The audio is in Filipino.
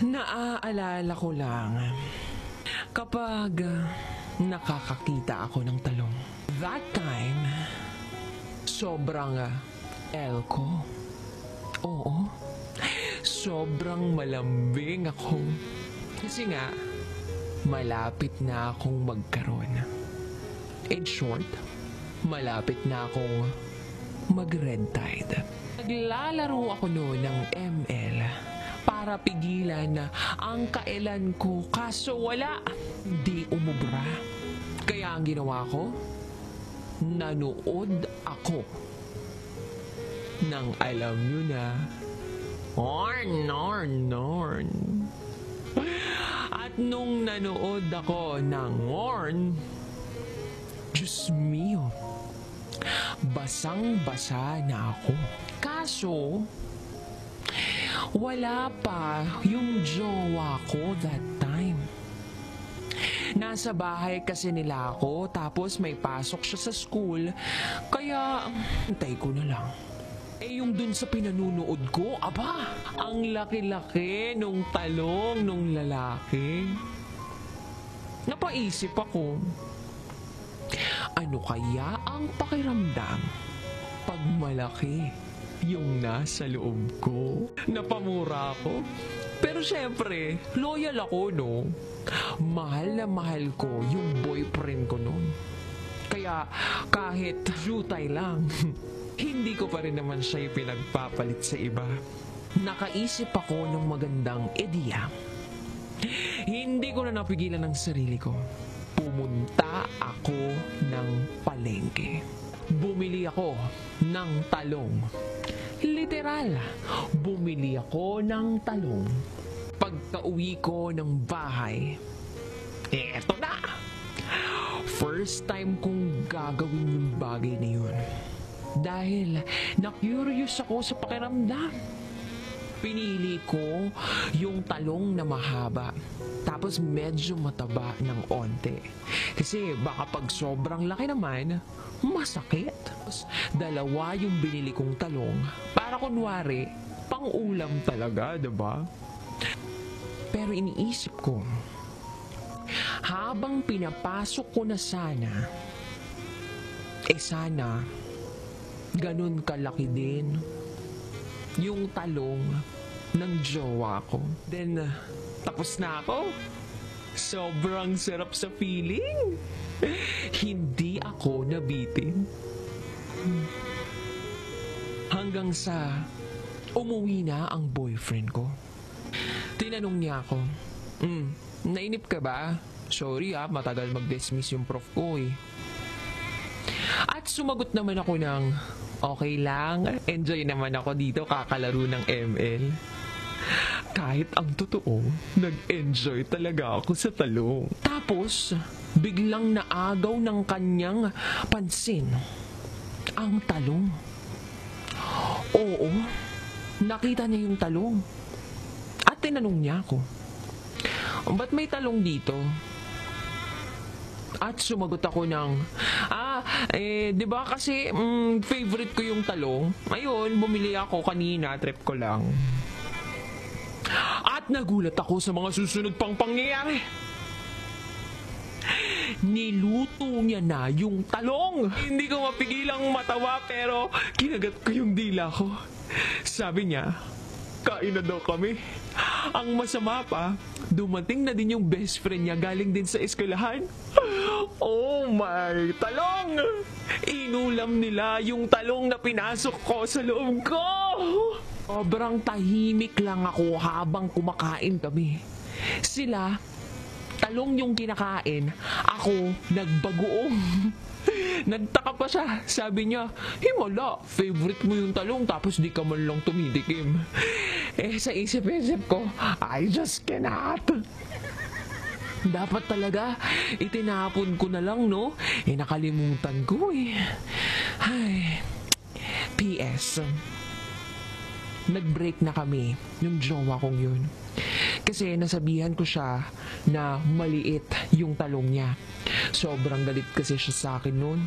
Naaalala ko lang kapag nakakakita ako ng talong. That time, sobrang L ko. Oo, sobrang malambing ako. Kasi nga, malapit na akong magkaroon. In short, malapit na akong mag-red tide. Naglalaro ako noon ng ML para pigilan ang kailan ko, kaso wala, di umubra. Kaya ang ginawa ko, nanood ako ng alam nyo na, Orn. At nung nanood ako ng Orn, Diyos mio, basang-basa na ako. Kaso, wala pa yung jowa ko that time. Nasa bahay kasi nila ako, tapos may pasok siya sa school, kaya hintay ko na lang. Eh yung dun sa pinanunood ko, aba, ang laki-laki nung talong nung lalaki. Napaisip ako, ano kaya ang pakiramdam pag malaki yung nasa loob ko? Napamura ako. Pero syempre, loyal ako, no? Mahal na mahal ko yung boyfriend ko noon. Kaya kahit jutay lang, hindi ko pa rin naman siya pinagpapalit sa iba. Nakaisip ako ng magandang ideya. Hindi ko na napigilan ang sarili ko. Pumunta ako ng palengke. Bumili ako ng talong. Literal, bumili ako ng talong. Pagka-uwi ko ng bahay, eto na! First time kong gagawin yung bagay na yun. Dahil na-curious ako sa pakiramdam. Pinili ko yung talong na mahaba, tapos medyo mataba ng onte. Kasi baka pag sobrang laki naman, masakit. Tapos, dalawa yung binili kong talong para kunwari, pang-ulam talaga, diba? Pero iniisip ko, habang pinapasok ko na sana, sana, ganun kalaki din yung talong ng jowa ko. Then, tapos na ako. Sobrang sarap sa feeling. Hindi ako nabitin. Hanggang sa umuwi na ang boyfriend ko. Tinanong niya ako, nainip ka ba? Sorry matagal mag-dismiss yung prof ko eh. At sumagot naman ako ng, okay lang, enjoy naman ako dito kakalaro ng ML. Kahit ang totoo, nag-enjoy talaga ako sa talong. Tapos, biglang naagaw ng kanyang pansin ang talong. Oo, nakita niya yung talong. At tinanong niya ako, ba't may talong dito? At sumagot ako ng, di ba kasi favorite ko yung talong? Ayun, bumili ako kanina, trip ko lang. At nagulat ako sa mga susunod pang pangyayari. Niluto niya na yung talong. Hindi ko mapigilang matawa pero kinagat ko yung dila ko. Sabi niya, kain na daw kami. Ang masama pa, dumating na din yung best friend niya galing din sa eskwelahan. Oh my, talong! Inulam nila yung talong na pinasok ko sa loob ko. Sobrang tahimik lang ako habang kumakain kami. Sila, talong yung kinakain, ako nagbagoong. Nagtaka pa siya. Sabi niya, himala, favorite mo yung talong tapos di ka man lang tumidikim. Sa isip-isip ko, I just cannot. Dapat talaga, itinapon ko na lang, no? Nakalimutan ko eh. Ay, PS. Nag-break na kami yung jowa kong yun. Kasi nasabihan ko siya na maliit yung talong niya. Sobrang galit kasi siya sa akin noon.